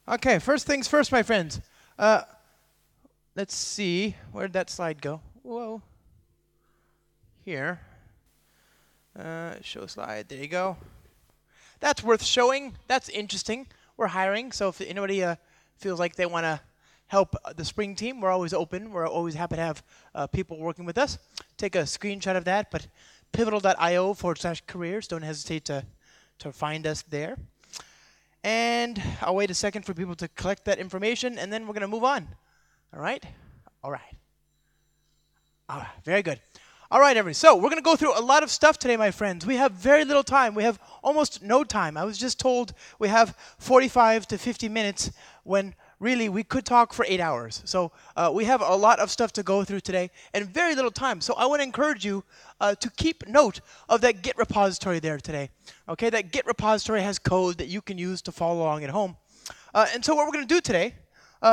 Okay, first things first, my friends. Let's see. Where'd that slide go? Whoa. Here. Show slide. There you go. That's worth showing. That's interesting. We're hiring, so if anybody feels like they want to help the Spring team, we're always open. We're always happy to have people working with us. Take a screenshot of that, but pivotal.io/careers. Don't hesitate to find us there. And I'll wait a second for people to collect that information, and then we're going to move on. All right? All right. All right. Very good. All right, everybody. So we're going to go through a lot of stuff today, my friends. We have very little time. We have almost no time. I was just told we have 45 to 50 minutes when really we could talk for 8 hours. So we have a lot of stuff to go through today and very little time. So I want to encourage you to keep note of that Git repository there today. Okay, that Git repository has code that you can use to follow along at home. And so what we're going to do today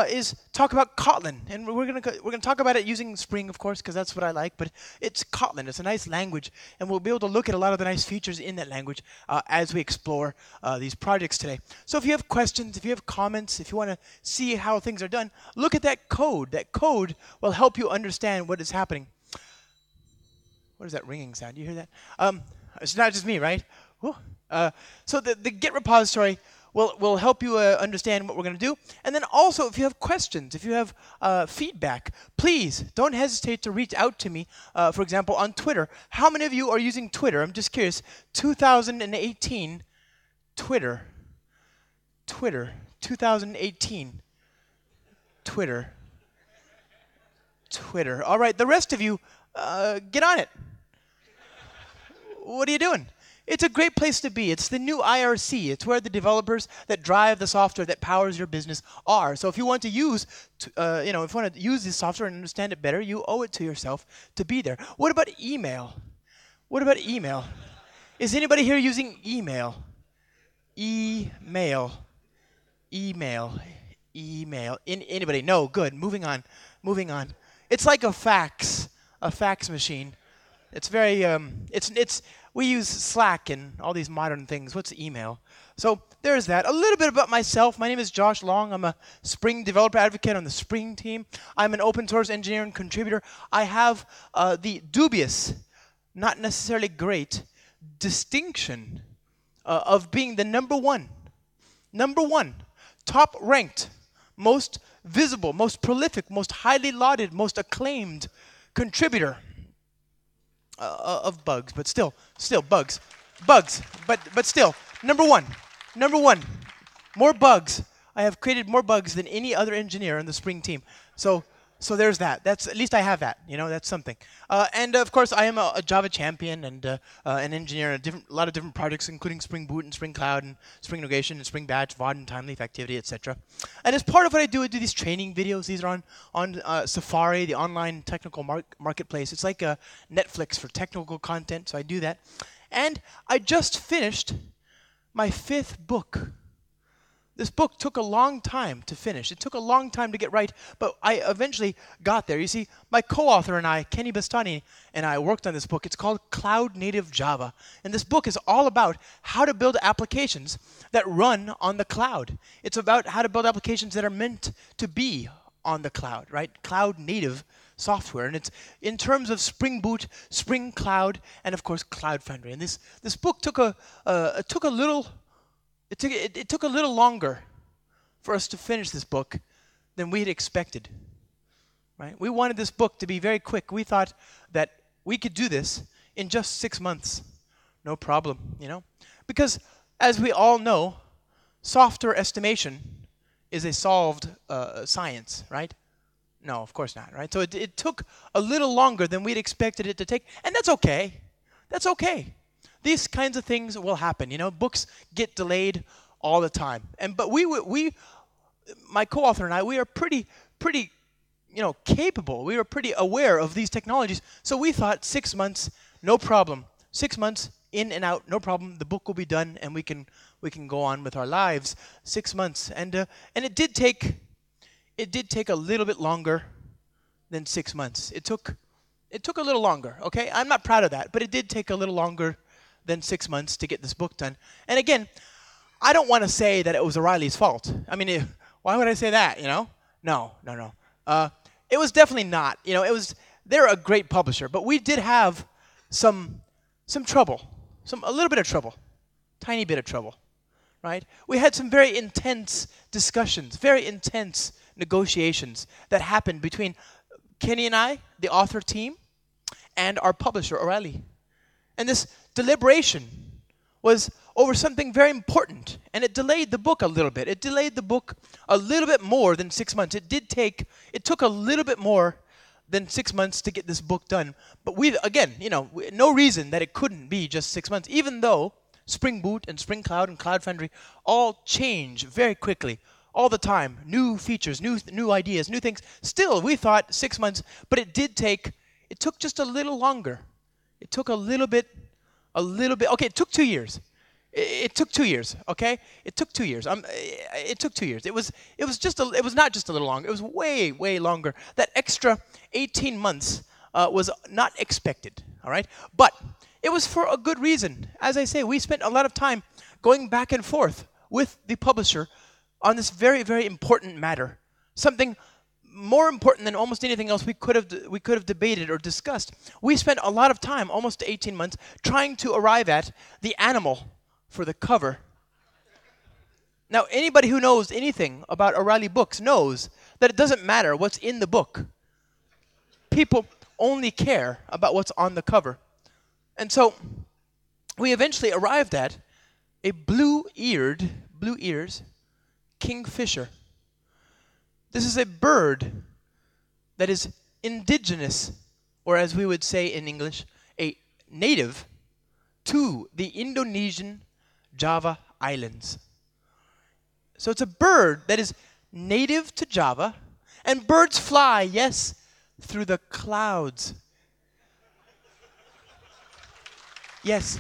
is talk about Kotlin, and we're gonna talk about it using Spring, of course, because that's what I like. But it's Kotlin; it's a nice language, and we'll be able to look at a lot of the nice features in that language as we explore these projects today. So if you have questions, if you have comments, if you want to see how things are done, look at that code. That code will help you understand what is happening. What is that ringing sound? You hear that? It's not just me, right? So the Git repository will help you understand what we're going to do. And then also, if you have questions, if you have feedback, please don't hesitate to reach out to me, for example, on Twitter. How many of you are using Twitter? I'm just curious. 2018, Twitter, 2018, Twitter. All right, the rest of you, get on it. What are you doing? It's a great place to be. It's the new IRC. It's where the developers that drive the software that powers your business are. So if you want to use, if you want to use this software and understand it better, you owe it to yourself to be there. What about email? What about email? Is anybody here using email? Email. Anybody? No. Good. Moving on. It's like a fax machine. It's very we use Slack and all these modern things. What's email? So there's that. A little bit about myself. My name is Josh Long. I'm a Spring developer advocate on the Spring team. I'm an open source engineer and contributor. I have the dubious, not necessarily great, distinction of being the number one, top ranked, most visible, most prolific, most highly lauded, most acclaimed contributor of bugs, but still bugs, but still number one, more bugs. I have created more bugs than any other engineer on the Spring team. So there's that. That's at least I have that. That's something. And of course, I am a Java champion and an engineer in a lot of different projects, including Spring Boot and Spring Cloud and Spring Integration and Spring Batch, VOD and Time Leaf Activity, etc. And as part of what I do these training videos. These are on Safari, the online technical marketplace. It's like a Netflix for technical content. So I do that. And I just finished my 5th book. This book took a long time to finish. It took a long time to get right, but I eventually got there. You see, my co-author and I, Kenny Bastani, and I worked on this book. It's called Cloud Native Java. And this book is all about how to build applications that run on the cloud. It's about how to build applications that are meant to be on the cloud, right? Cloud native software. And it's in terms of Spring Boot, Spring Cloud, and of course, Cloud Foundry. And this book took a little longer for us to finish this book than we had expected. Right? We wanted this book to be very quick. We thought that we could do this in just 6 months. No problem, Because as we all know, software estimation is a solved science, right? No, of course not, right? So it took a little longer than we'd expected it to take, and that's okay. That's okay. These kinds of things will happen. Books get delayed all the time. But we, my co-author and I, we are pretty, capable. We are pretty aware of these technologies. So we thought 6 months, no problem. 6 months in and out, no problem. The book will be done, and we can go on with our lives. 6 months, and it did take a little bit longer than 6 months. It took a little longer. Okay, I'm not proud of that, but it did take a little longer than 6 months to get this book done. And again, I don't want to say that it was O'Reilly's fault. I mean, Why would I say that, you know? No, no, no. It was definitely not. You know, they're a great publisher, but we did have some trouble, a little bit of trouble, tiny bit of trouble, right? We had some very intense discussions, very intense negotiations that happened between Kenny and I, the author team, and our publisher, O'Reilly. And this deliberation was over something very important, and it delayed the book a little bit. It delayed the book a little bit more than 6 months. It took a little bit more than 6 months to get this book done. But again, no reason that it couldn't be just 6 months, even though Spring Boot and Spring Cloud and Cloud Foundry all change very quickly, all the time. New features, new ideas, new things. Still, we thought 6 months, but it took just a little longer. It took a little bit, okay, it took 2 years. It took 2 years, okay? It took 2 years. It took 2 years. It was not just a little longer. It was way, way longer. That extra 18 months was not expected, all right? But it was for a good reason. As I say, we spent a lot of time going back and forth with the publisher on this very, very important matter. Something more important than almost anything else we could have debated or discussed. We spent a lot of time, almost 18 months, trying to arrive at the animal for the cover. Now, anybody who knows anything about O'Reilly books knows that it doesn't matter what's in the book. People only care about what's on the cover. And so we eventually arrived at a blue ears kingfisher. This is a bird that is indigenous, or as we would say in English, a native to the Indonesian Java Islands. So it's a bird that is native to Java, and birds fly, yes, through the clouds. Yes.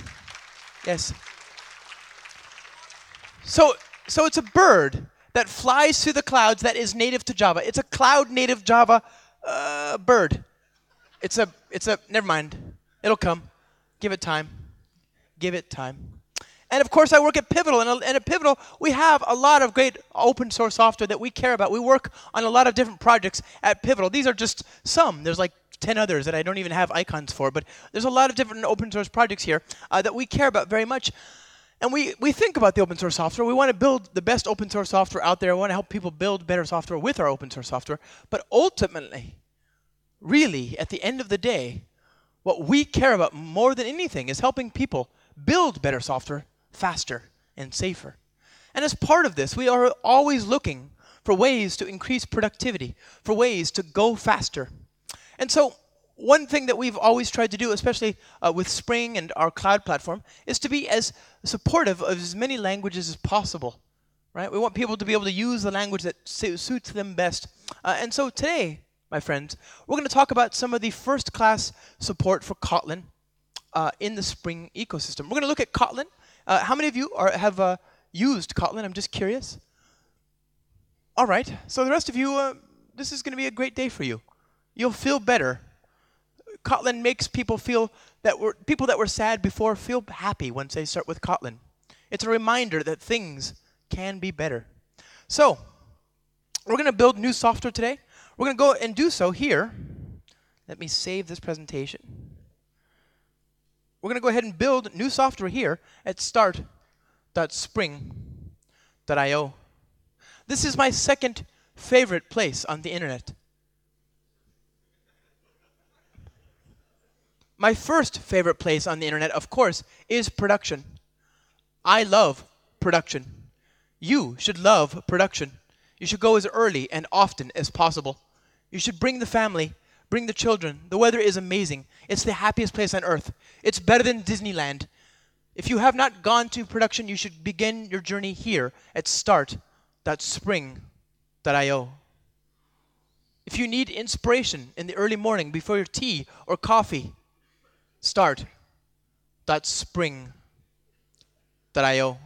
So it's a bird that flies through the clouds that is native to Java. It's a cloud-native Java bird. Never mind. It'll come. Give it time. And of course, I work at Pivotal, and at Pivotal, we have a lot of great open source software that we care about. We work on a lot of different projects at Pivotal. These are just some. There's like 10 others that I don't even have icons for, but there's a lot of different open source projects here that we care about very much. And we think about the open source software. We want to build the best open source software out there. We want to help people build better software with our open source software. But ultimately, really, at the end of the day, what we care about more than anything is helping people build better software faster and safer. And as part of this, we are always looking for ways to increase productivity, for ways to go faster. And so one thing that we've always tried to do, especially with Spring and our cloud platform, is to be as supportive of as many languages as possible. Right? We want people to be able to use the language that suits them best. And so today, my friends, we're going to talk about some of the first-class support for Kotlin in the Spring ecosystem. We're going to look at Kotlin. How many of you have used Kotlin? I'm just curious. All right. So the rest of you, this is going to be a great day for you. You'll feel better. Kotlin makes people feel people that were sad before feel happy once they start with Kotlin. It's a reminder that things can be better. So we're going to build new software today. We're going to go and do so here. Let me save this presentation. We're going to go ahead and build new software here at start.spring.io. This is my second favorite place on the internet. My first favorite place on the internet, of course, is production. I love production. You should love production. You should go as early and often as possible. You should bring the family, bring the children. The weather is amazing. It's the happiest place on earth. It's better than Disneyland. If you have not gone to production, you should begin your journey here at start.spring.io. If you need inspiration in the early morning before your tea or coffee, start.spring.io.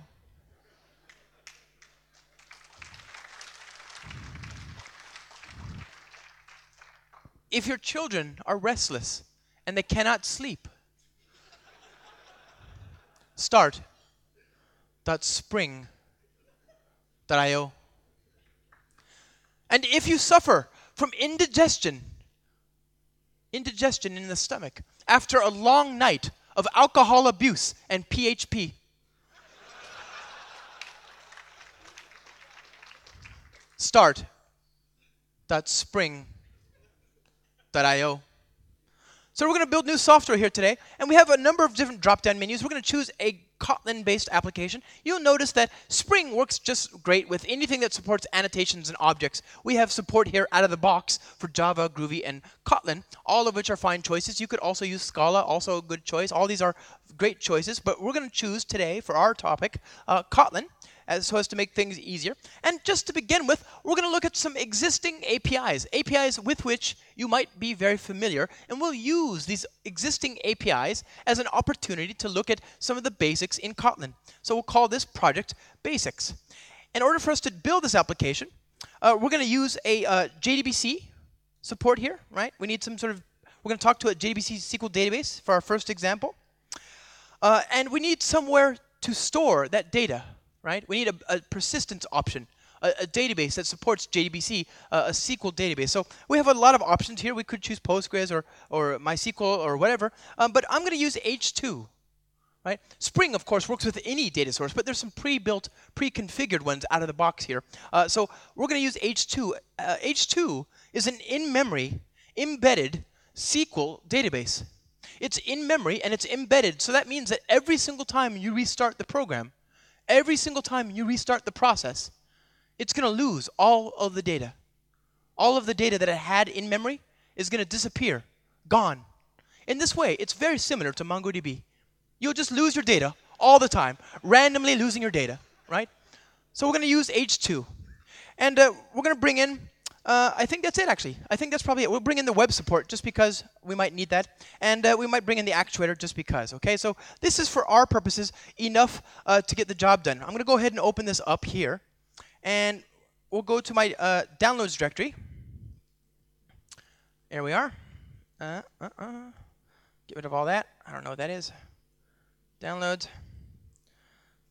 If your children are restless and they cannot sleep, start.spring.io. And if you suffer from indigestion in the stomach after a long night of alcohol abuse and PHP, start.spring.io. So we're going to build new software here today, and we have a number of different drop-down menus. We're going to choose a Kotlin-based application. You'll notice that Spring works just great with anything that supports annotations and objects. We have support here out of the box for Java, Groovy, and Kotlin, all of which are fine choices. You could also use Scala, also a good choice. All these are great choices, but we're going to choose today for our topic Kotlin, so as to make things easier. And just to begin with, we're going to look at some existing APIs with which you might be very familiar, and we'll use these existing APIs as an opportunity to look at some of the basics in Kotlin. So we'll call this project Basics. In order for us to build this application, we're going to use a JDBC support here, right? We need some sort of, we're going to talk to a JDBC SQL database for our first example. And we need somewhere to store that data. Right? We need a persistence option, a database that supports JDBC, a SQL database. So we have a lot of options here. We could choose Postgres or MySQL or whatever, but I'm going to use H2. Right? Spring, of course, works with any data source, but there's some pre-built, pre-configured ones out of the box here. So we're going to use H2. H2 is an in-memory, embedded SQL database. It's in memory and it's embedded, so that means that every single time you restart the program, every single time you restart the process, it's going to lose all of the data. All of the data that it had in memory is going to disappear, gone. In this way, it's very similar to MongoDB. You'll just lose your data all the time, randomly losing your data, right? So we're going to use H2. And we're going to bring in, I think that's it, actually. I think that's probably it. We'll bring in the web support just because we might need that. And we might bring in the actuator just because, okay? So this is, for our purposes, enough to get the job done. I'm going to go ahead and open this up here. And we'll go to my downloads directory. There we are. Get rid of all that. I don't know what that is. Downloads.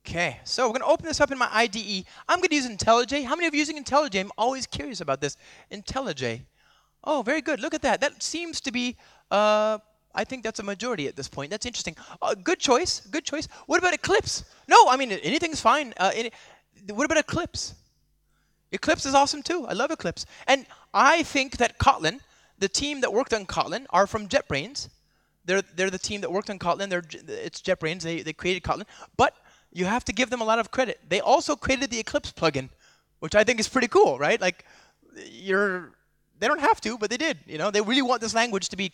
Okay, so we're going to open this up in my IDE. I'm going to use IntelliJ. How many of you are using IntelliJ? I'm always curious about this. IntelliJ. Oh, very good. Look at that. That seems to be, I think that's a majority at this point. That's interesting. Good choice. Good choice. What about Eclipse? No, I mean, anything's fine. What about Eclipse? Eclipse is awesome, too. I love Eclipse. And I think that Kotlin, the team that worked on Kotlin, are from JetBrains. They're the team that worked on Kotlin. It's JetBrains. They created Kotlin. But you have to give them a lot of credit. They also created the Eclipse plugin, which I think is pretty cool, right? Like, they don't have to, but they did. You know, they really want this language to be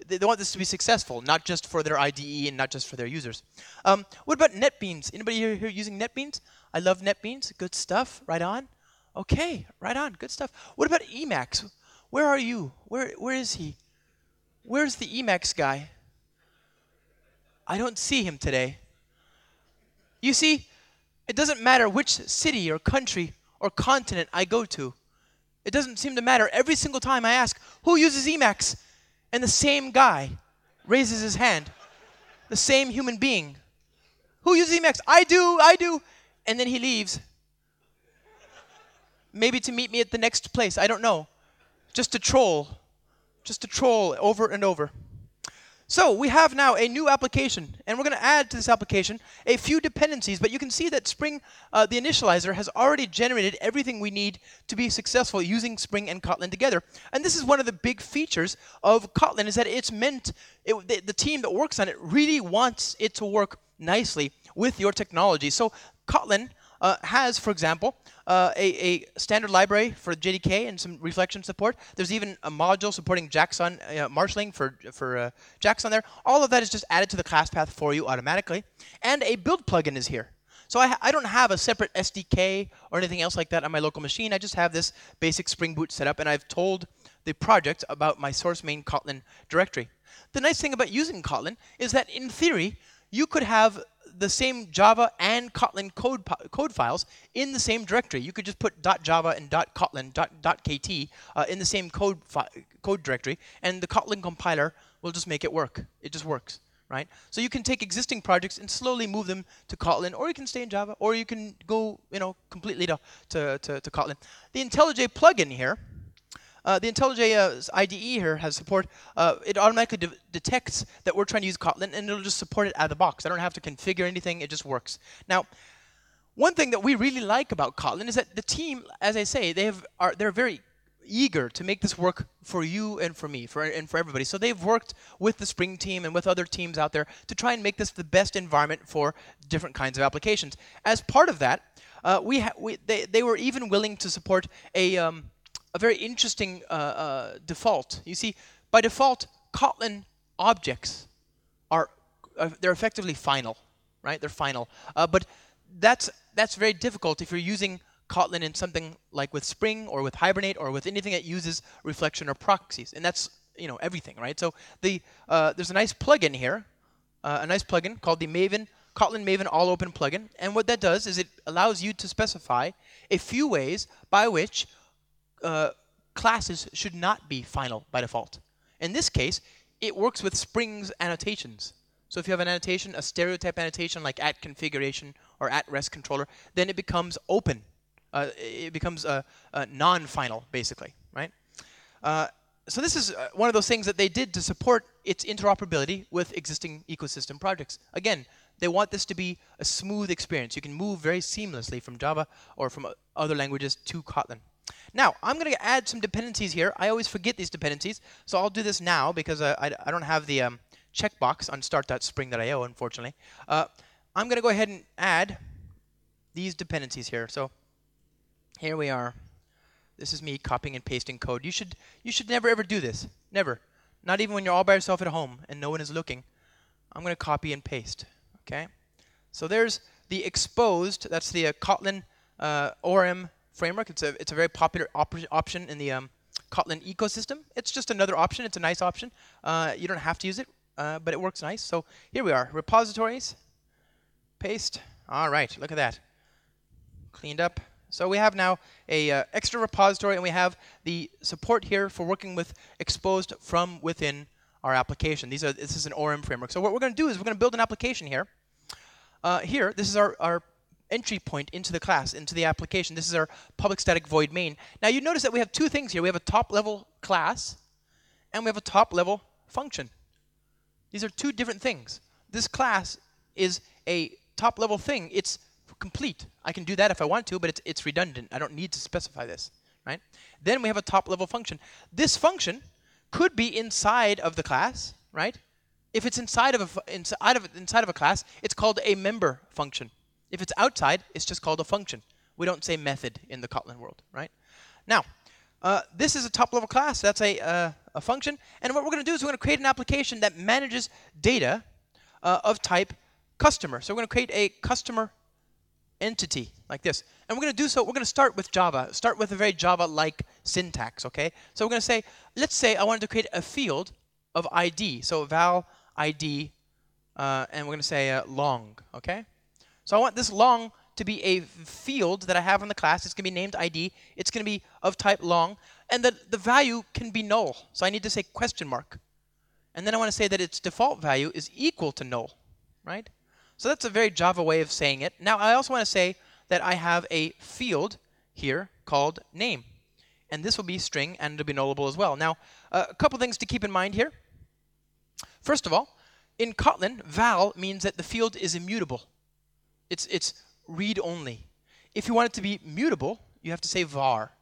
they want this to be successful, not just for their IDE and not just for their users. What about NetBeans? Anybody here using NetBeans? I love NetBeans. Good stuff. Right on. Okay, right on. Good stuff. What about Emacs? Where are you? Where is he? Where's the Emacs guy? I don't see him today. You see, it doesn't matter which city or country or continent I go to. It doesn't seem to matter. Every single time I ask, who uses Emacs? And the same guy raises his hand. The same human being. Who uses Emacs? I do. And then he leaves. Maybe to meet me at the next place. I don't know. Just to troll. Just to troll over and over. So we have now a new application, and we're going to add to this application a few dependencies, but you can see that Spring, the initializer, has already generated everything we need to be successful using Spring and Kotlin together. And this is one of the big features of Kotlin, is that it's the team that works on it really wants it to work nicely with your technology. So Kotlin has, for example, a standard library for JDK and some reflection support. There's even a module supporting JSON marshalling for JSON there. All of that is just added to the class path for you automatically. And a build plugin is here. So I don't have a separate SDK or anything else like that on my local machine. I just have this basic Spring Boot set up, and I've told the project about my source main Kotlin directory. The nice thing about using Kotlin is that, in theory, you could have the same Java and Kotlin code files in the same directory. You could just put .java and .kotlin, .kt in the same code directory, and the Kotlin compiler will just make it work. It just works, right? So you can take existing projects and slowly move them to Kotlin, or you can stay in Java, or you can go, completely to Kotlin. The IntelliJ plugin here, the IntelliJ IDE here has support. It automatically detects that we're trying to use Kotlin, and it'll just support it out of the box. I don't have to configure anything. It just works. Now, one thing that we really like about Kotlin is that the team, as I say, they're very eager to make this work for you and for me, and for everybody. So they've worked with the Spring team and with other teams out there to try and make this the best environment for different kinds of applications. As part of that, they were even willing to support a very interesting default. You see, by default, Kotlin objects they're effectively final, right? They're final, but that's very difficult if you're using Kotlin in something like with Spring or with Hibernate or with anything that uses reflection or proxies, and that's everything, right? So there's a nice plugin here, a nice plugin called the Kotlin Maven All Open plugin, and what that does is it allows you to specify a few ways by which classes should not be final by default. In this case, it works with Spring's annotations. So if you have an annotation, a stereotype annotation like @configuration or @rest controller, then it becomes open. It becomes non-final, basically, right? So this is one of those things that they did to support its interoperability with existing ecosystem projects. Again, they want this to be a smooth experience. You can move very seamlessly from Java or from other languages to Kotlin. Now, I'm going to add some dependencies here. I always forget these dependencies, so I'll do this now because I don't have the checkbox on start.spring.io, unfortunately. I'm going to go ahead and add these dependencies here. So here we are. This is me copying and pasting code. You should never ever do this. Never. Not even when you're all by yourself at home and no one is looking. I'm going to copy and paste. Okay. So there's the exposed. That's the Kotlin ORM framework. It's a very popular option in the Kotlin ecosystem. It's just another option. It's a nice option. You don't have to use it, but it works nice. So here we are. Repositories. Paste. All right. Look at that. Cleaned up. So we have now a extra repository, and we have the support here for working with exposed from within our application. This is an ORM framework. So what we're going to do is we're going to build an application here. This is our entry point into the class, into the application. This is our public static void main. Now you notice that we have two things here. We have a top-level class, and we have a top-level function. These are two different things. This class is a top-level thing. It's complete. I can do that if I want to, but it's redundant. I don't need to specify this, right? Then we have a top-level function. This function could be inside of the class, right? If it's inside of a class, it's called a member function. If it's outside, it's just called a function. We don't say method in the Kotlin world, right? Now, this is a top-level class. That's a function. And what we're going to do is we're going to create an application that manages data of type customer. So we're going to create a customer entity like this. And we're going to do so. We're going to start with Java. Start with a very Java-like syntax, okay? So we're going to say, let's say I wanted to create a field of ID. So val ID, and we're going to say long, okay? So I want this long to be a field that I have in the class. It's going to be named ID. It's going to be of type long. And the value can be null. So I need to say question mark. And then I want to say that its default value is equal to null, right? So that's a very Java way of saying it. Now I also want to say that I have a field here called name. And this will be string, and it'll be nullable as well. Now, a couple things to keep in mind here. First of all, in Kotlin, val means that the field is immutable. It's read-only. If you want it to be mutable, you have to say var.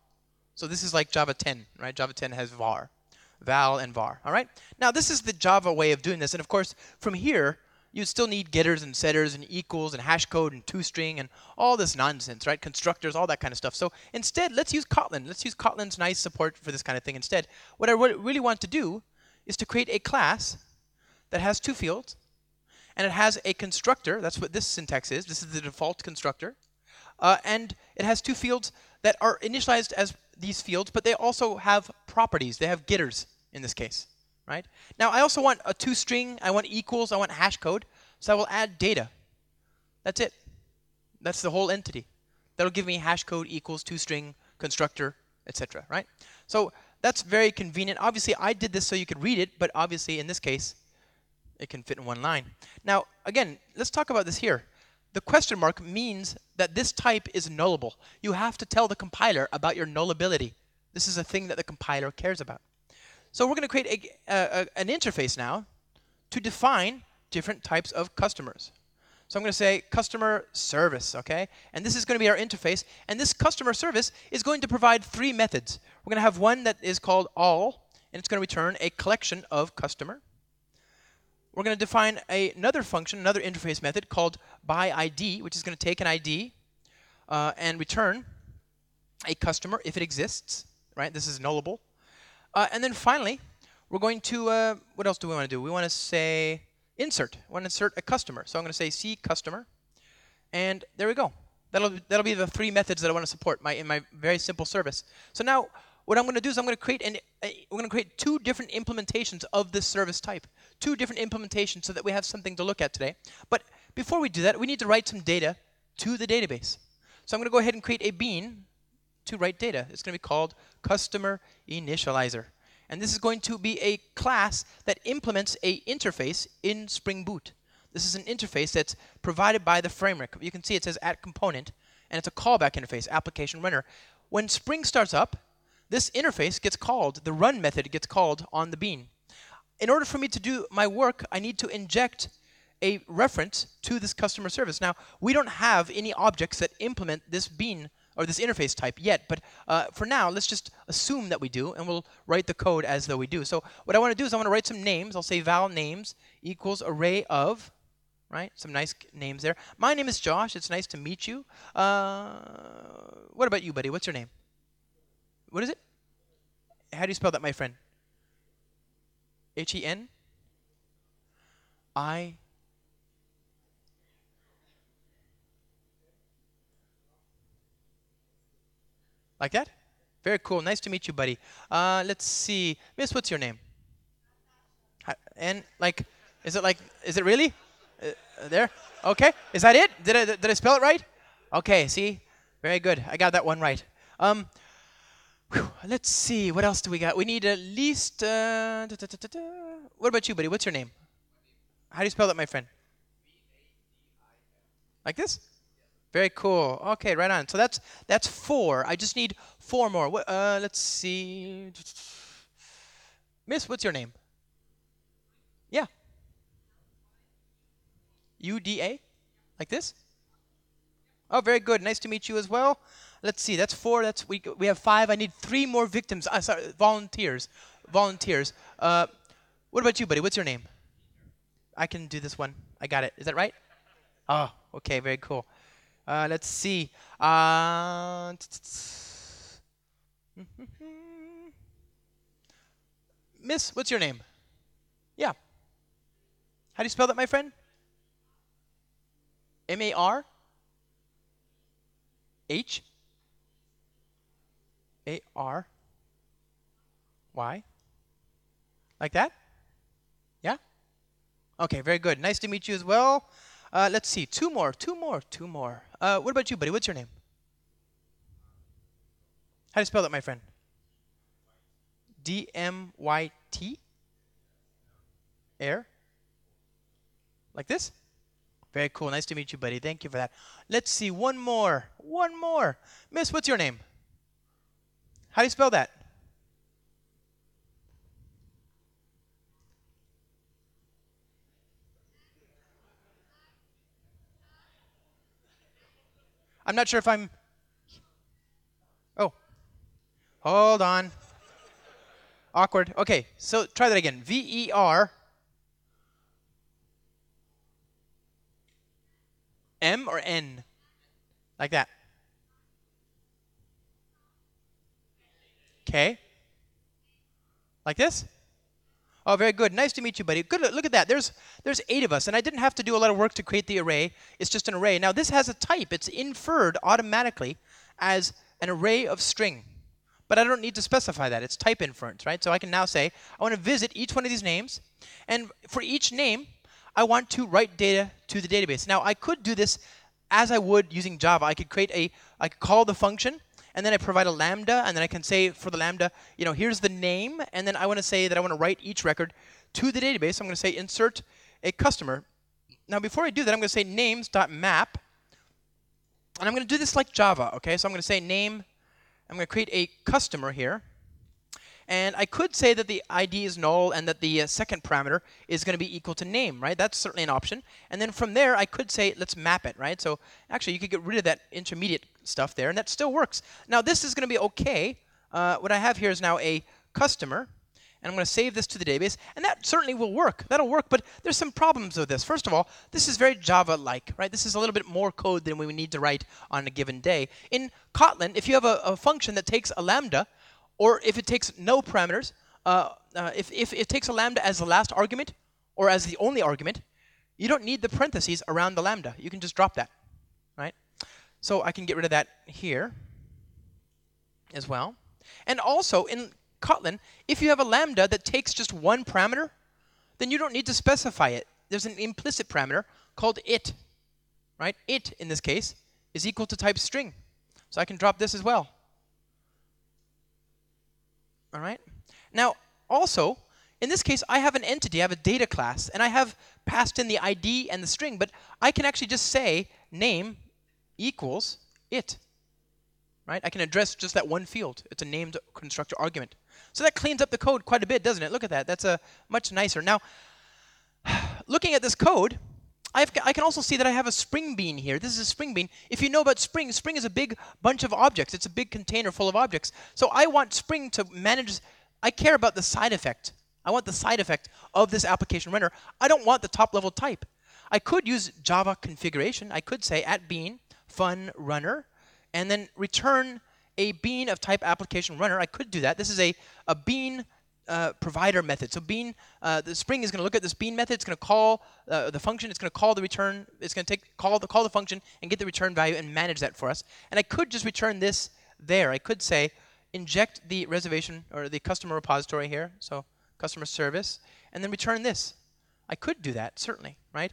So this is like Java 10, right? Java 10 has var, val and var, all right? Now, this is the Java way of doing this. And of course, from here, you still need getters and setters and equals and hash code and toString and all this nonsense, right? Constructors, all that kind of stuff. So instead, let's use Kotlin. Let's use Kotlin's nice support for this kind of thing instead. What I really want to do is to create a class that has two fields, and it has a constructor. That's what this syntax is. This is the default constructor. And it has two fields that are initialized as these fields, but they also have properties. They have getters in this case. Right? Now, I also want a toString. I want equals. I want hash code. So I will add data. That's it. That's the whole entity. That'll give me hash code equals toString, constructor, etc. Right? So that's very convenient. Obviously, I did this so you could read it, but obviously, in this case, It can fit in one line. Now, again, let's talk about this here. The question mark means that this type is nullable. You have to tell the compiler about your nullability. This is a thing that the compiler cares about. So we're going to create an interface now to define different types of customers. So I'm going to say customer service, okay? And this is going to be our interface. And this customer service is going to provide 3 methods. We're going to have one that is called all, and it's going to return a collection of customer. We're going to define another function, another interface method called byId, which is going to take an ID and return a customer if it exists, right? This is nullable. And then finally, we're going to, what else do we want to do? We want to say insert. We want to insert a customer. So I'm going to say C customer. And there we go. That'll be the 3 methods that I want to support in my very simple service. So now what I'm going to do is I'm going to create we're going to create 2 different implementations of this service type. 2 different implementations so that we have something to look at today. But before we do that, we need to write some data to the database. So I'm going to go ahead and create a bean to write data. It's going to be called customer initializer. And this is going to be a class that implements a interface in Spring Boot. This is an interface that's provided by the framework. You can see it says at component, and it's a callback interface, application runner. When Spring starts up, this interface gets called, the run method gets called on the bean. In order for me to do my work, I need to inject a reference to this customer service. Now, we don't have any objects that implement this bean or this interface type yet, but for now, let's just assume that we do, and we'll write the code as though we do. So what I want to do is I want to write some names. I'll say val names equals array of, right? Some nice names there. My name is Josh. It's nice to meet you. What about you, buddy? What's your name? What is it? How do you spell that, my friend? H-E-N? I... Like that? Very cool. Nice to meet you, buddy. Let's see. Miss, what's your name? And like, is it really? There? Okay. Is that it? Did I spell it right? Okay. See? Very good. I got that one right. Let's see. What else do we got? We need at least. What about you, buddy? What's your name? How do you spell that, my friend? Like this? Very cool. Okay, right on. So that's 4. I just need 4 more. Let's see. Miss, what's your name? Yeah. UDA? Like this? Oh, very good. Nice to meet you as well. Let's see. That's 4. We have 5. I need 3 more victims. Sorry, volunteers. Volunteers. What about you, buddy? What's your name? I can do this one. I got it. Is that right? Oh, okay. Very cool. Let's see. Miss, what's your name? Yeah. How do you spell that, my friend? M-A-R? H? A-R? Y? Like that? Yeah? Okay, very good. Nice to meet you as well. Let's see. 2 more. What about you, buddy? What's your name? How do you spell that, my friend? D-M-Y-T? Air? Like this? Very cool. Nice to meet you, buddy. Thank you for that. Let's see. 1 more. Miss, what's your name? How do you spell that? I'm not sure if I'm... Oh. Hold on. Awkward. Okay, so try that again. V-E-R... M or N? Like that. Okay. Like this? Oh, very good. Nice to meet you, buddy. Good. Look at that. There's 8 of us, and I didn't have to do a lot of work to create the array. It's just an array. Now, this has a type. It's inferred automatically as an array of string. But I don't need to specify that. It's type inference, right? So I can now say, I want to visit each one of these names, and for each name, I want to write data to the database. Now, I could do this as I would using Java. I could call the function, and then I provide a lambda, and then I can say for the lambda, here's the name, and then I want to say that I want to write each record to the database. I'm going to say insert a customer. Now, before I do that, I'm going to say names.map. And I'm going to do this like Java, okay? So I'm going to say name. I'm going to create a customer here. And I could say that the ID is null and that the second parameter is going to be equal to name, right? That's certainly an option. And then from there, I could say, let's map it, right? So actually, you could get rid of that intermediate stuff there, and that still works. Now, this is going to be OK. What I have here is now a customer. And I'm going to save this to the database. And that certainly will work. That'll work. But there's some problems with this. First of all, this is very Java-like, right? This is a little bit more code than we would need to write on a given day. In Kotlin, if you have a function that takes a lambda, or if it takes no parameters, if it takes a lambda as the last argument or as the only argument, you don't need the parentheses around the lambda. You can just drop that, right? So I can get rid of that here as well. And also in Kotlin, if you have a lambda that takes just one parameter, then you don't need to specify it. There's an implicit parameter called it, right? It, in this case, is equal to type string. So I can drop this as well. All right. Now, also, in this case, I have an entity, I have a data class, and I have passed in the ID and the string, but I can actually just say name equals it. Right? I can address just that one field. It's a named constructor argument. So that cleans up the code quite a bit, doesn't it? Look at that. That's much nicer. Now, looking at this code, I can also see that I have a Spring Bean here. This is a Spring Bean. If you know about Spring, Spring is a big bunch of objects. It's a big container full of objects. So I want Spring to manage. I care about the side effect. I want the side effect of this application renderer. I don't want the top-level type. I could use Java configuration. I could say @bean fun runner, and then return a bean of type application runner. I could do that. This is a bean provider method. So bean, the Spring is going to look at this bean method. It's going to call the function. It's going to call the return. It's going to call the function and get the return value and manage that for us. And I could just return this there. I could say inject the reservation or the customer repository here. So customer service, and then return this. I could do that, certainly, right?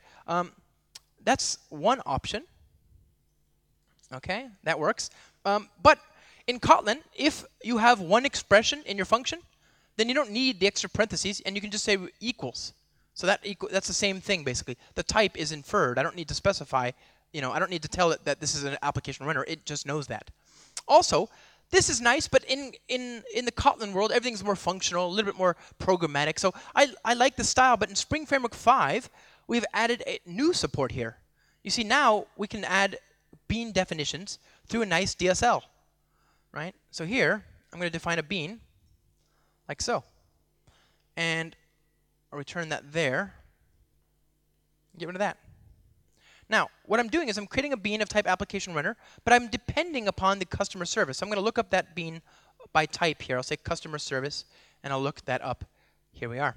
That's one option. Okay, that works. But in Kotlin, if you have one expression in your function, then you don't need the extra parentheses, and you can just say equals. So that's the same thing, basically. The type is inferred. I don't need to specify, I don't need to tell it that this is an application runner. It just knows that. Also, this is nice, but in the Kotlin world, everything's more functional, a little bit more programmatic. So I like the style, but in Spring Framework 5, we've added a new support here. You see, now we can add bean definitions through a nice DSL, right? So here, I'm going to define a bean like so. And I'll return that there. Get rid of that. Now, what I'm doing is I'm creating a bean of type application runner, but I'm depending upon the customer service. So I'm going to look up that bean by type here. I'll say customer service, and I'll look that up. Here we are.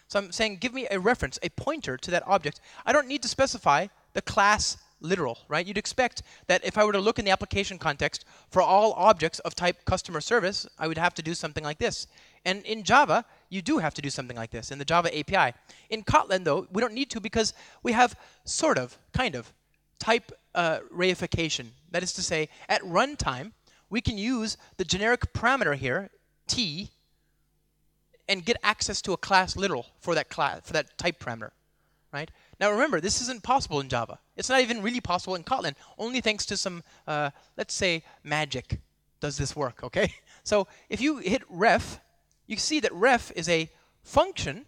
So I'm saying give me a reference, a pointer to that object. I don't need to specify the class literal, right? You'd expect that if I were to look in the application context for all objects of type customer service, I would have to do something like this. And in Java, you do have to do something like this in the Java API. In Kotlin, though, we don't need to because we have sort of, kind of, type reification. That is to say, at runtime, we can use the generic parameter here, t, and get access to a class literal for that class, for that type parameter, right? Now remember, this isn't possible in Java. It's not even really possible in Kotlin. Only thanks to some, let's say, magic does this work, okay? So if you hit ref, you see that ref is a function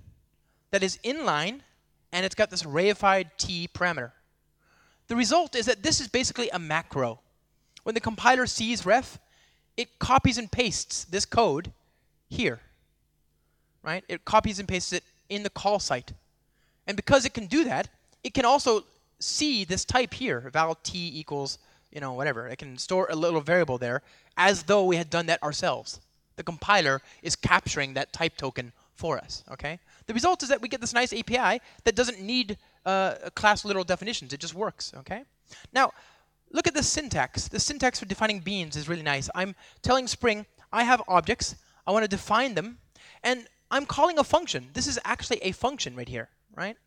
that is inline, and it's got this reified t parameter. The result is that this is basically a macro. When the compiler sees ref, it copies and pastes this code here, right? It copies and pastes it in the call site. And because it can do that, it can also see this type here, val t equals, whatever. It can store a little variable there as though we had done that ourselves. The compiler is capturing that type token for us, okay? The result is that we get this nice API that doesn't need class literal definitions. It just works, okay? Now, look at the syntax. The syntax for defining beans is really nice. I'm telling Spring, I have objects. I want to define them. And I'm calling a function. This is actually a function right here, right?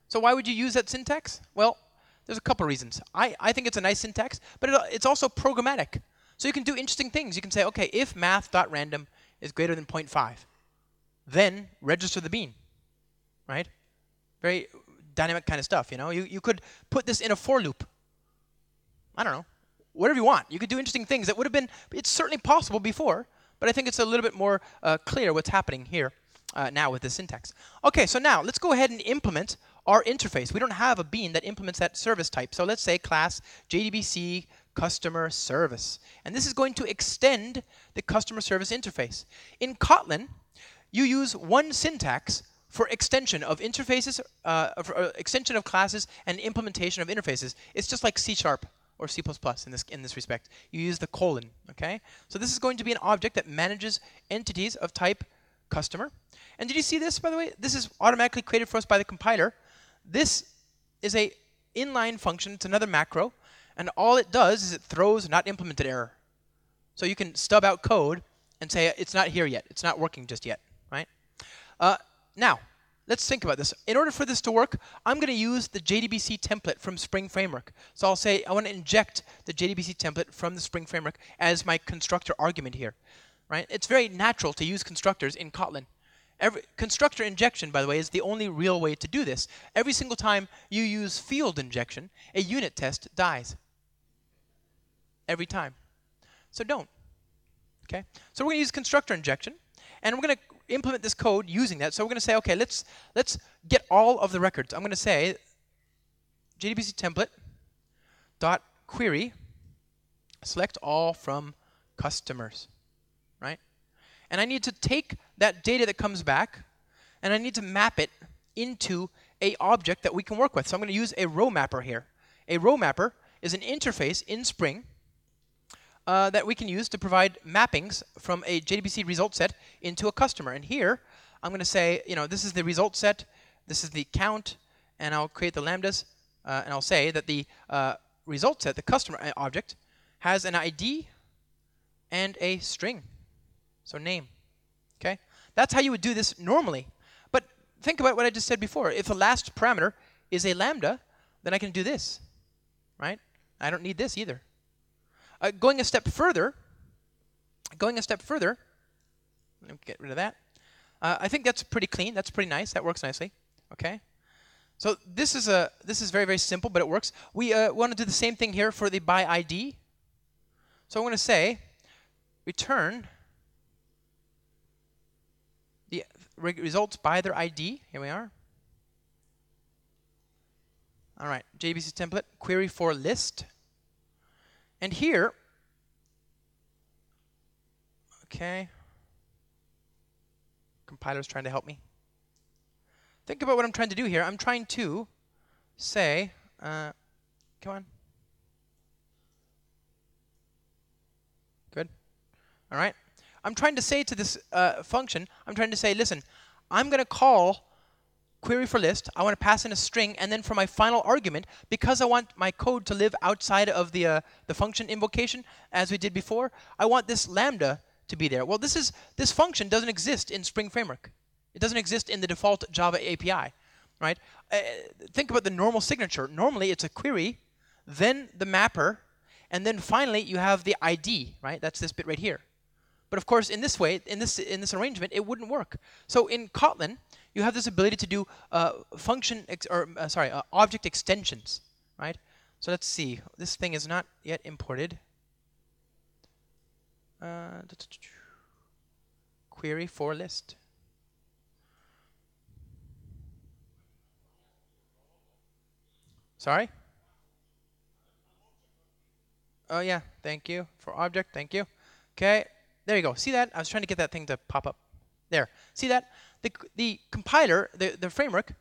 So why would you use that syntax? Well, there's a couple reasons. I think it's a nice syntax, but it's also programmatic. So you can do interesting things. You can say, okay, if math.random is greater than 0.5, then register the bean. right? Very dynamic kind of stuff, you know. You could put this in a for loop. I don't know, whatever you want. You could do interesting things that would have been, it's certainly possible before, but I think it's a little bit more clear what's happening here now with this syntax. Okay, so now let's go ahead and implement our interface. We don't have a bean that implements that service type. So let's say class JDBC customer service. And this is going to extend the customer service interface. In Kotlin, you use one syntax for extension of interfaces, extension of classes, and implementation of interfaces. It's just like C# or C++ in this respect. You use the colon, okay? So this is going to be an object that manages entities of type customer. And did you see this, by the way? This is automatically created for us by the compiler. This is a inline function. It's another macro. And all it does is it throws not implemented error. So you can stub out code and say it's not here yet. It's not working just yet, right? Now, let's think about this. In order for this to work, I'm going to use the JDBC template from Spring Framework. So I'll say I want to inject the JDBC template from the Spring Framework as my constructor argument here, right? It's very natural to use constructors in Kotlin. Constructor injection, by the way, is the only real way to do this. Every single time you use field injection, a unit test dies. Every time. So don't. Okay? So we're going to use constructor injection, and we're going to implement this code using that. So we're going to say, okay, let's get all of the records. I'm going to say JDBC template dot query select all from customers, right? And I need to take that data that comes back, and I need to map it into a object that we can work with. So I'm going to use a row mapper here. A row mapper is an interface in Spring that we can use to provide mappings from a JDBC result set into a customer. And here, I'm going to say, you know, this is the result set, this is the count, and I'll create the lambdas, and I'll say that the result set, the customer object, has an ID and a string, so name. Okay, that's how you would do this normally. But think about what I just said before. If the last parameter is a lambda, then I can do this, right? I don't need this either. Going a step further, let me get rid of that. I think that's pretty clean. That's pretty nice. That works nicely. Okay. So this is very, very simple, but it works. We want to do the same thing here for the by ID. So I'm going to say return the results by their ID. Here we are. All right. JDBC template query for list. And here, okay, compiler's trying to help me. Think about what I'm trying to do here. I'm trying to say, come on. Good. All right. I'm trying to say to this function, I'm trying to say, listen, I'm going to call query for list. I want to pass in a string, and then for my final argument, because I want my code to live outside of the function invocation, as we did before, I want this lambda to be there. Well, this function doesn't exist in Spring Framework. It doesn't exist in the default Java API, right? Think about the normal signature. Normally, it's a query, then the mapper, and then finally you have the ID, right? That's this bit right here. But of course, in this way, in this arrangement, it wouldn't work. So in Kotlin, you have this ability to do object extensions, right? So let's see. This thing is not yet imported. Query for list. Sorry? Oh yeah, thank you. For object, thank you. Okay, there you go. See that? I was trying to get that thing to pop up. There. See that? The compiler, the framework,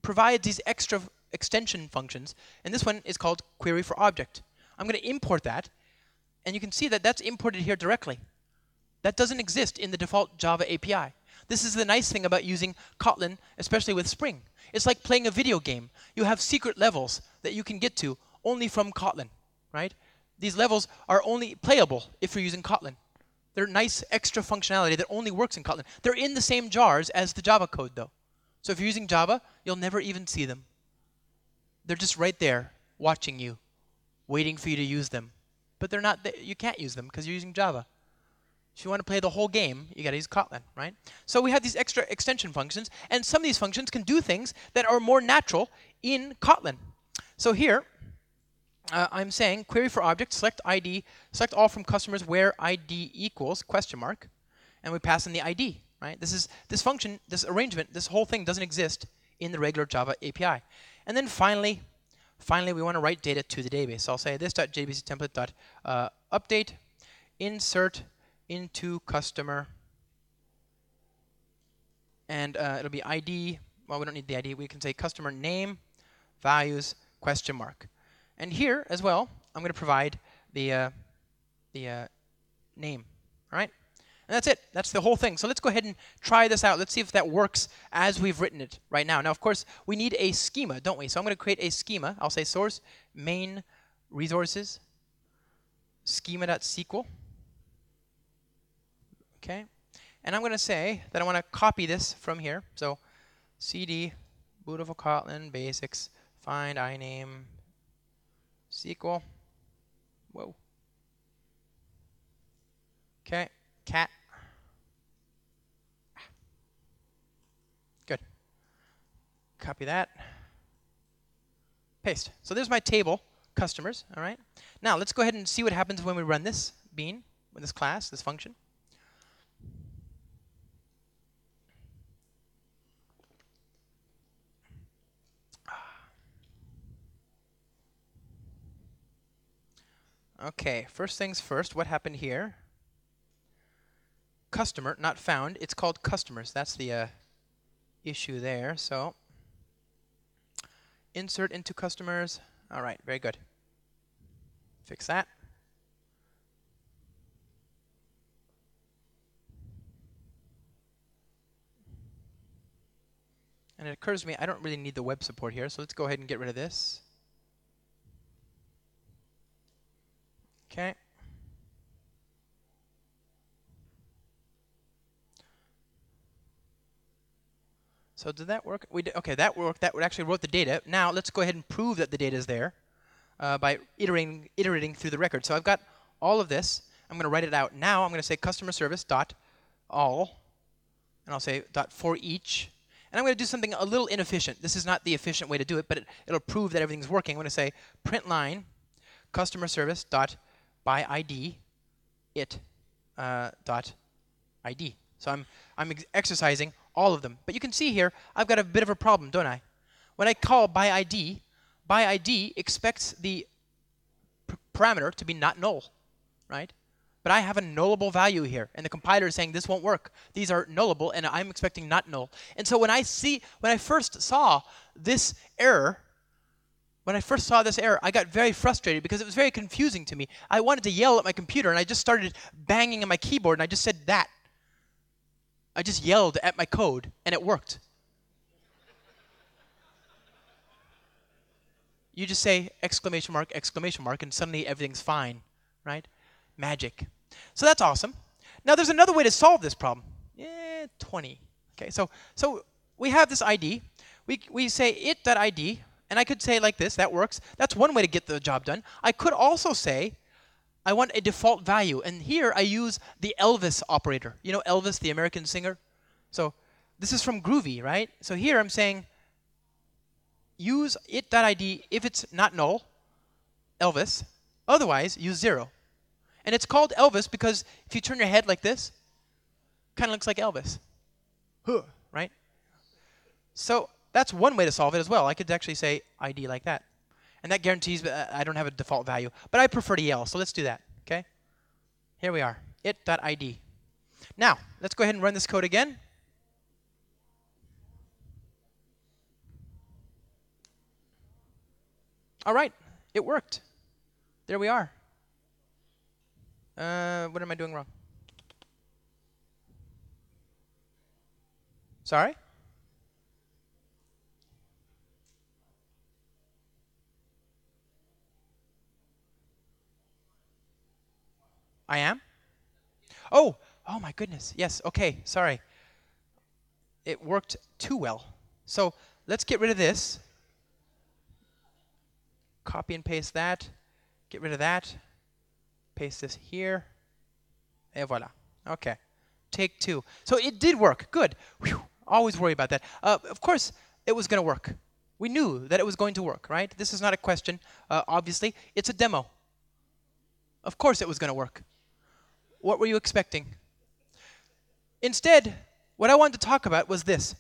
provides these extra extension functions, and this one is called query for object. I'm going to import that, and you can see that that's imported here directly. That doesn't exist in the default Java API. This is the nice thing about using Kotlin, especially with Spring. It's like playing a video game. You have secret levels that you can get to only from Kotlin, right? These levels are only playable if you're using Kotlin. They're nice extra functionality that only works in Kotlin. They're in the same jars as the Java code, though. So if you're using Java, you'll never even see them. They're just right there, watching you, waiting for you to use them. But they're not. You can't use them because you're using Java. If you want to play the whole game, you got to use Kotlin, right? So we have these extra extension functions, and some of these functions can do things that are more natural in Kotlin. So here, I'm saying query for object, select ID, select all from customers where ID equals question mark, and we pass in the ID, right? This function, this arrangement, this whole thing doesn't exist in the regular Java API. And then finally, we want to write data to the database. So I'll say this.jdbc template.update, insert into customer, and it'll be ID. Well, we don't need the ID. We can say customer name, values, question mark. And here as well, I'm going to provide the name. All right? And that's it. That's the whole thing. So let's go ahead and try this out. Let's see if that works as we've written it right now. Now, of course, we need a schema, don't we? So I'm going to create a schema. I'll say source main resources schema.sql. Okay. And I'm going to say that I want to copy this from here. So cd Bootiful Kotlin basics find iname SQL. Whoa. Okay. Cat. Good. Copy that. Paste. So there's my table, customers. All right. Now let's go ahead and see what happens when we run this bean with this class, this function. Okay, first things first, what happened here? Customer, not found. It's called customers. That's the issue there. So insert into customers. All right, very good. Fix that. And it occurs to me, I don't really need the web support here, so let's go ahead and get rid of this. Okay. So did that work? We did, okay, that worked. That actually wrote the data. Now let's go ahead and prove that the data is there by iterating through the record. So I've got all of this. I'm going to write it out. Now I'm going to say customer service dot all, and I'll say dot for each. And I'm going to do something a little inefficient. This is not the efficient way to do it, but it'll prove that everything's working. I'm going to say print line customer service dot by ID it dot ID. So I'm exercising all of them. But you can see here, I've got a bit of a problem, don't I? When I call by ID expects the parameter to be not null, right? But I have a nullable value here, and the compiler is saying this won't work. These are nullable, and I'm expecting not null. And so when I first saw this error, I got very frustrated because it was very confusing to me. I wanted to yell at my computer, and I just started banging on my keyboard, and I just said that. I just yelled at my code, and it worked. You just say exclamation mark, and suddenly everything's fine, right? Magic. So that's awesome. Now there's another way to solve this problem. 20. Okay, so we have this ID. We say it.id, and I could say like this. That works. That's one way to get the job done. I could also say I want a default value, and here I use the Elvis operator. You know Elvis, the American singer? So this is from Groovy, right? So here I'm saying use it.id if it's not null, Elvis. Otherwise, use 0. And it's called Elvis because if you turn your head like this, kind of looks like Elvis. Huh, right? So that's one way to solve it as well. I could actually say ID like that. And that guarantees I don't have a default value. But I prefer to yell, so let's do that, okay? Here we are, it.id. Now, let's go ahead and run this code again. All right, it worked. There we are. What am I doing wrong? Sorry? I am? Oh my goodness. Yes, okay, sorry. It worked too well. So let's get rid of this. Copy and paste that. Get rid of that. Paste this here. Et voila. Okay. Take two. So it did work. Good. Whew. Always worry about that. Of course, it was going to work. We knew that it was going to work, right? This is not a question, obviously. It's a demo. Of course it was going to work. What were you expecting? Instead, what I wanted to talk about was this.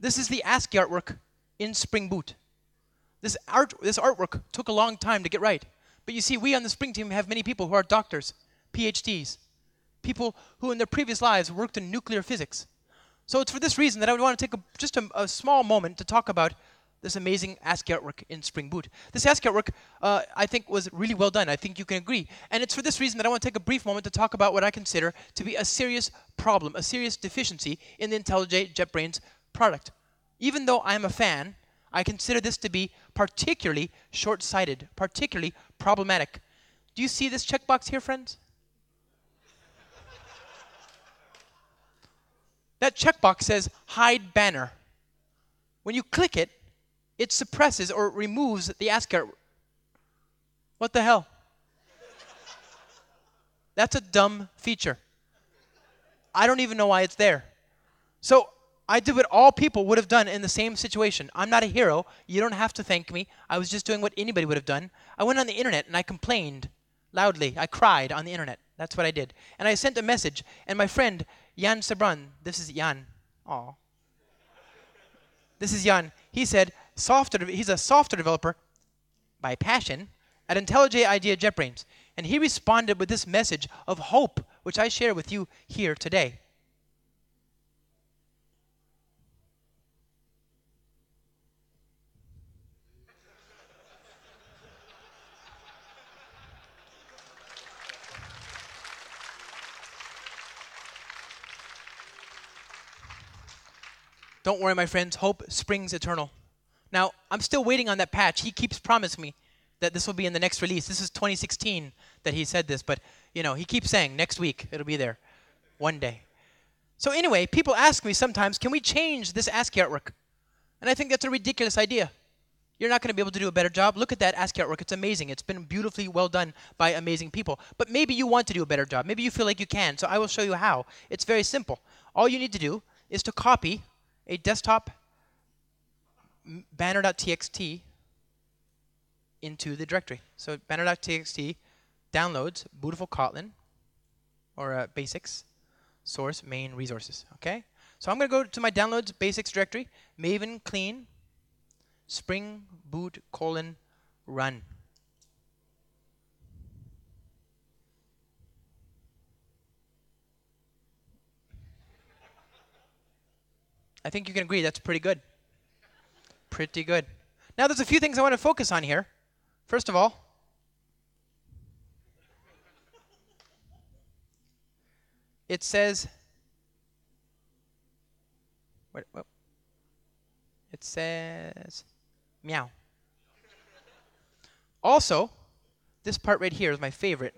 This is the ASCII artwork in Spring Boot. This artwork took a long time to get right. But you see, we on the Spring team have many people who are doctors, PhDs, people who in their previous lives worked in nuclear physics. So it's for this reason that I would want to take just a small moment to talk about this amazing ASCII artwork in Spring Boot. This ASCII artwork, I think, was really well done. I think you can agree. And it's for this reason that I want to take a brief moment to talk about what I consider to be a serious problem, a serious deficiency in the IntelliJ JetBrains product. Even though I'm a fan, I consider this to be particularly short-sighted, particularly problematic. Do you see this checkbox here, friends? That checkbox says hide banner. When you click it, it suppresses or removes the ASCII art. What the hell? That's a dumb feature. I don't even know why it's there. So I did what all people would have done in the same situation. I'm not a hero. You don't have to thank me. I was just doing what anybody would have done. I went on the internet and I complained loudly. I cried on the internet. That's what I did. And I sent a message. And my friend, Jan Sebran, this is Jan. Aw. This is Jan. He said, he's a software developer by passion at IntelliJ IDEA JetBrains. And he responded with this message of hope, which I share with you here today. Don't worry, my friends. Hope springs eternal. Now, I'm still waiting on that patch. He keeps promising me that this will be in the next release. This is 2016 that he said this, but he keeps saying next week it'll be there, one day. So anyway, people ask me sometimes, can we change this ASCII artwork? And I think that's a ridiculous idea. You're not going to be able to do a better job. Look at that ASCII artwork. It's amazing. It's been beautifully well done by amazing people. But maybe you want to do a better job. Maybe you feel like you can. So I will show you how. It's very simple. All you need to do is to copy a desktop banner.txt into the directory. So banner.txt downloads Bootiful Kotlin, or basics, source, main, resources. Okay? So I'm going to go to my downloads basics directory, maven clean, Spring Boot :run. I think you can agree that's pretty good. Pretty good. Now there's a few things I want to focus on here. First of all, it says, it says meow. Also, this part right here is my favorite.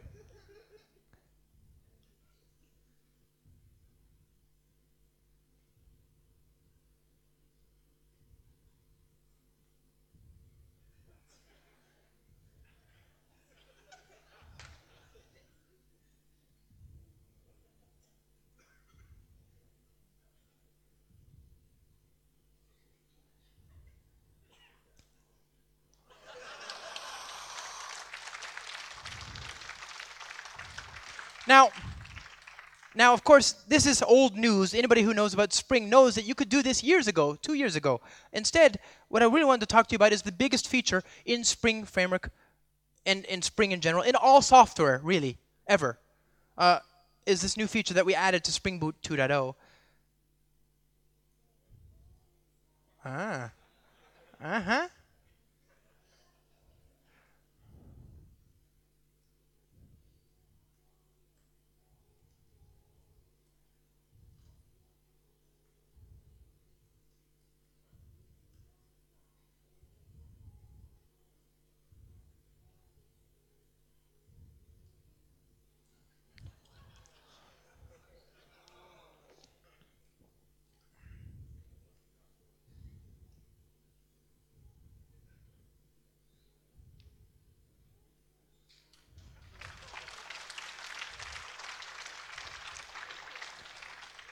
Now, of course, this is old news. Anybody who knows about Spring knows that you could do this years ago, 2 years ago. Instead, what I really wanted to talk to you about is the biggest feature in Spring Framework and in Spring in general, in all software, really, ever, is this new feature that we added to Spring Boot 2.0. Uh-huh.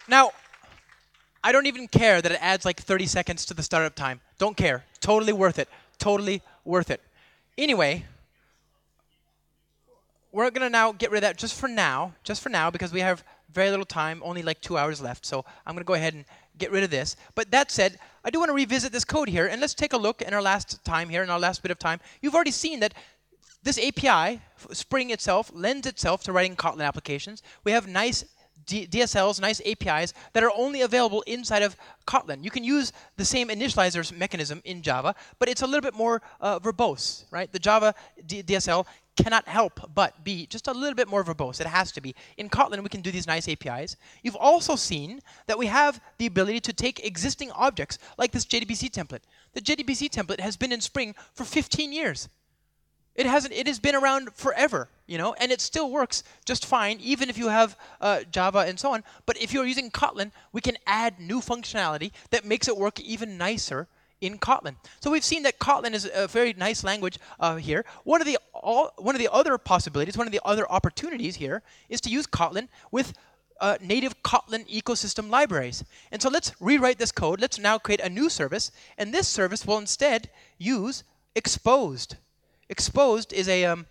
Now, I don't even care that it adds like 30 seconds to the startup time. Don't care. Totally worth it. Totally worth it. Anyway, we're going to now get rid of that just for now, because we have very little time, only like 2 hours left. So I'm going to go ahead and get rid of this. But that said, I do want to revisit this code here, and let's take a look in our last time here, in our last bit of time. You've already seen that this API, Spring itself, lends itself to writing Kotlin applications. We have nice DSLs, nice APIs that are only available inside of Kotlin. You can use the same initializers mechanism in Java, but it's a little bit more verbose, right? The Java DSL cannot help but be just a little bit more verbose. It has to be. In Kotlin, we can do these nice APIs. You've also seen that we have the ability to take existing objects, like this JDBC template. The JDBC template has been in Spring for 15 years. It has been around forever, and it still works just fine, even if you have Java and so on. But if you're using Kotlin, we can add new functionality that makes it work even nicer in Kotlin. So we've seen that Kotlin is a very nice language here. One of the other possibilities, one of the other opportunities here is to use Kotlin with native Kotlin ecosystem libraries. And so let's rewrite this code. Let's now create a new service, and this service will instead use exposed. Exposed is an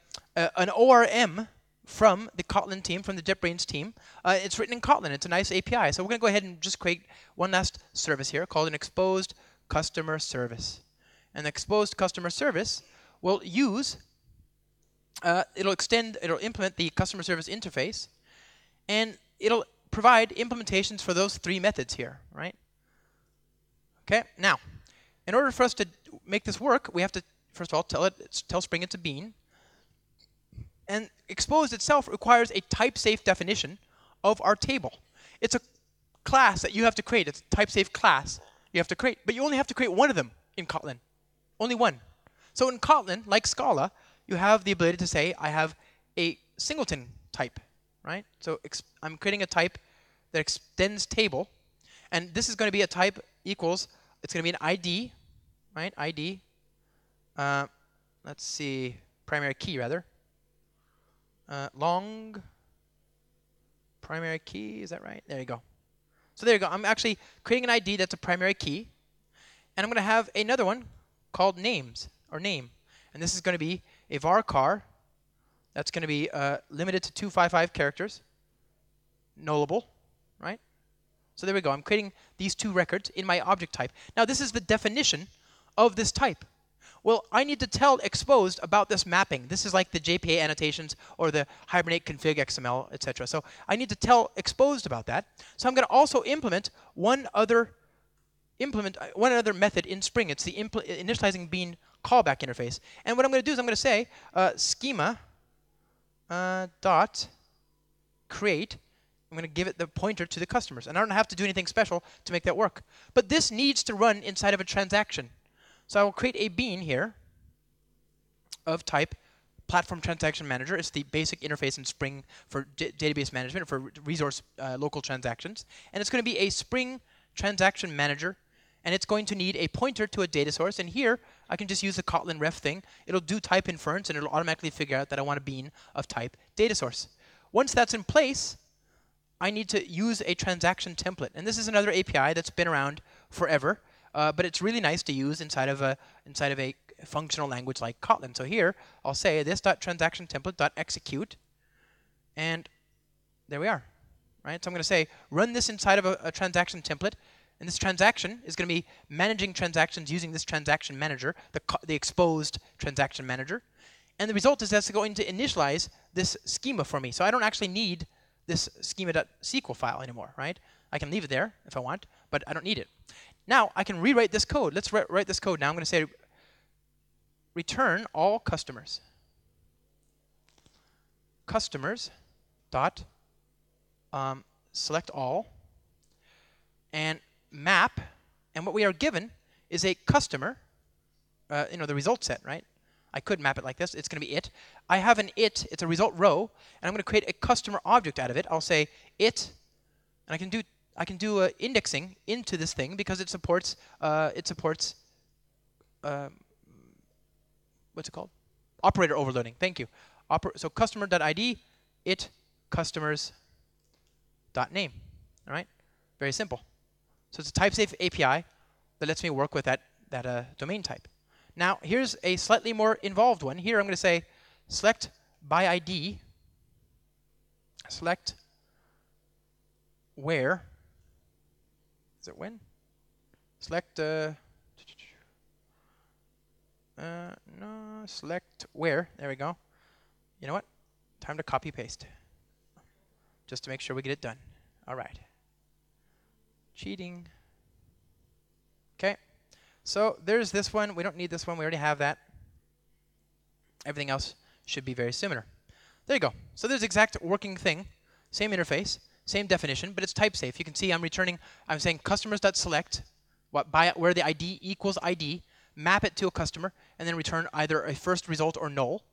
ORM from the Kotlin team, from the JetBrains team. It's written in Kotlin. It's a nice API. So we're going to go ahead and just create one last service here called an exposed customer service. And the exposed customer service will use, it'll implement the customer service interface, and it'll provide implementations for those three methods here, right? Okay, now, in order for us to make this work, we have to first of all, tell Spring it's a bean. And exposed itself requires a type-safe definition of our table. It's a class that you have to create. It's a type-safe class you have to create. But you only have to create one of them in Kotlin. Only one. So in Kotlin, like Scala, you have the ability to say, I have a singleton type, right? So I'm creating a type that extends table. And this is going to be a type equals, it's going to be an ID, right? ID. Let's see, primary key rather. Long primary key, is that right? There you go. So there you go. I'm actually creating an ID that's a primary key. And I'm going to have another one called names, or name. And this is going to be a varchar that's going to be limited to 255 characters, nullable, right? So there we go. I'm creating these two records in my object type. Now this is the definition of this type. Well, I need to tell exposed about this mapping. This is like the JPA annotations or the Hibernate config XML, etc. So I need to tell exposed about that. So I'm going to also implement one other method in Spring. It's the initializing bean callback interface. And what I'm going to do is I'm going to say schema dot create. I'm going to give it the pointer to the customers. And I don't have to do anything special to make that work. But this needs to run inside of a transaction. So I will create a bean here of type Platform Transaction Manager. It's the basic interface in Spring for database management, for resource local transactions. And it's going to be a Spring Transaction Manager. And it's going to need a pointer to a data source. And here, I can just use the Kotlin ref thing. It'll do type inference, and it'll automatically figure out that I want a bean of type data source. Once that's in place, I need to use a transaction template. And this is another API that's been around forever. But it's really nice to use inside of a functional language like Kotlin. So here, I'll say this.transactionTemplate.execute, and there we are. Right? So I'm going to say run this inside of a transaction template, and this transaction is going to be managing transactions using this transaction manager, the exposed transaction manager. And the result is that's going to initialize this schema for me. So I don't actually need this schema.sql file anymore, right? I can leave it there if I want, but I don't need it. Now I can rewrite this code. Let's write this code. Now I'm going to say return all customers. Customers dot select all and map. And what we are given is a customer, the result set, right? I could map it like this. It's going to be it. I have an it. It's a result row, and I'm going to create a customer object out of it. I'll say it, and I can do indexing into this thing because it supports what's it called? Operator overloading. Thank you. So customer.id it customers.name. All right. Very simple. So it's a type-safe API that lets me work with that domain type. Now, here's a slightly more involved one. Here I'm going to say select by ID, select where. Is it when? Select no, select where. There we go. You know what? Time to copy paste. Just to make sure we get it done. All right. Cheating. Okay. So there's this one. We don't need this one. We already have that. Everything else should be very similar. There you go. So there's the exact working thing. Same interface, same definition, but it's type safe. You can see I'm saying customers.select where the ID equals ID, map it to a customer, and then return either a first result or null.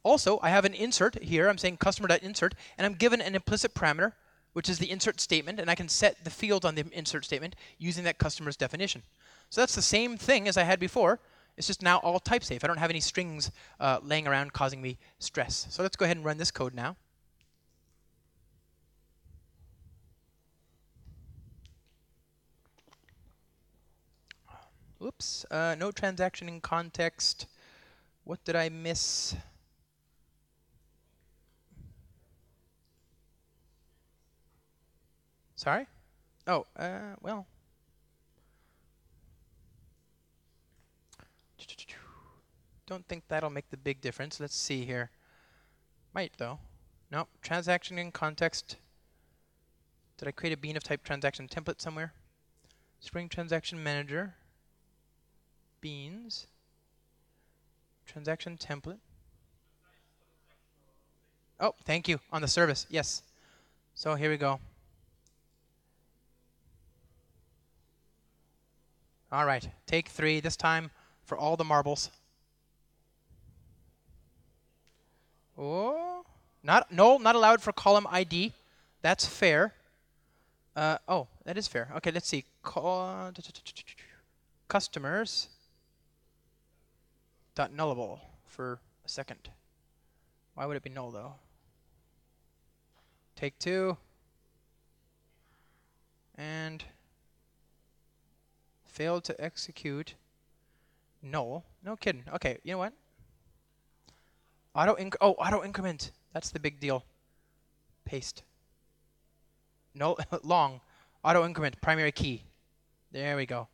Also, I have an insert here. I'm saying customer.insert, and I'm given an implicit parameter, which is the insert statement, and I can set the field on the insert statement using that customer's definition. So that's the same thing as I had before. It's just now all type safe. I don't have any strings laying around causing me stress. So let's go ahead and run this code now. Oops, no transaction in context. What did I miss? Sorry? Oh, well. Don't think that'll make the big difference. Let's see here. Might, though. Nope. Transaction in context. Did I create a bean of type transaction template somewhere? Spring Transaction Manager. Beans. Transaction template. Oh, thank you. On the service. Yes. So here we go. All right. Take 3. This time for all the marbles. Oh, not allowed for column ID. That's fair. Oh, that is fair. Okay, let's see. Customers dot nullable for a second. Why would it be null though? Take 2 and failed to execute null. No kidding. Okay, you know what? Auto increment. That's the big deal. Paste. No, long. Auto increment, primary key. There we go.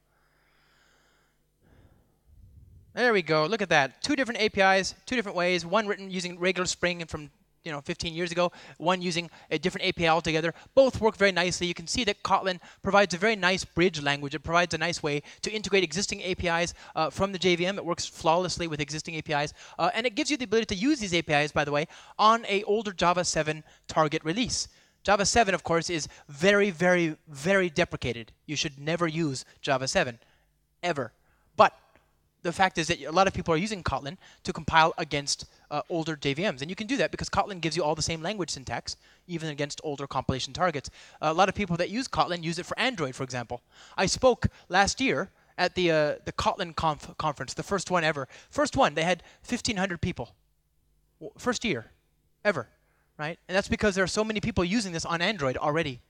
There we go. Look at that. 2 different APIs, 2 different ways. One written using regular Spring and from 15 years ago. One using a different API altogether. Both work very nicely. You can see that Kotlin provides a very nice bridge language. It provides a nice way to integrate existing APIs from the JVM. It works flawlessly with existing APIs. And it gives you the ability to use these APIs, by the way, on an older Java 7 target release. Java 7, of course, is very, very, very deprecated. You should never use Java 7, ever. But the fact is that a lot of people are using Kotlin to compile against older JVMs. And you can do that because Kotlin gives you all the same language syntax, even against older compilation targets. A lot of people that use Kotlin use it for Android, for example. I spoke last year at the Kotlin conference, the first one ever. First one, they had 1,500 people. First year, ever. Right? And that's because there are so many people using this on Android already,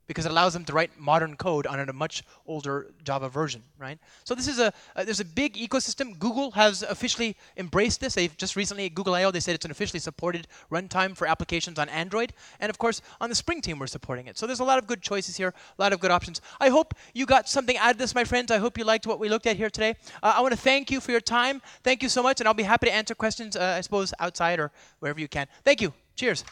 because it allows them to write modern code on a much older Java version, right? So this is there's a big ecosystem. Google has officially embraced this. They've just recently at Google I/O they said it's an officially supported runtime for applications on Android, and of course on the Spring team we're supporting it. So there's a lot of good choices here, a lot of good options. I hope you got something out of this, my friends. I hope you liked what we looked at here today. I want to thank you for your time. Thank you so much, and I'll be happy to answer questions, I suppose, outside or wherever you can. Thank you. Cheers.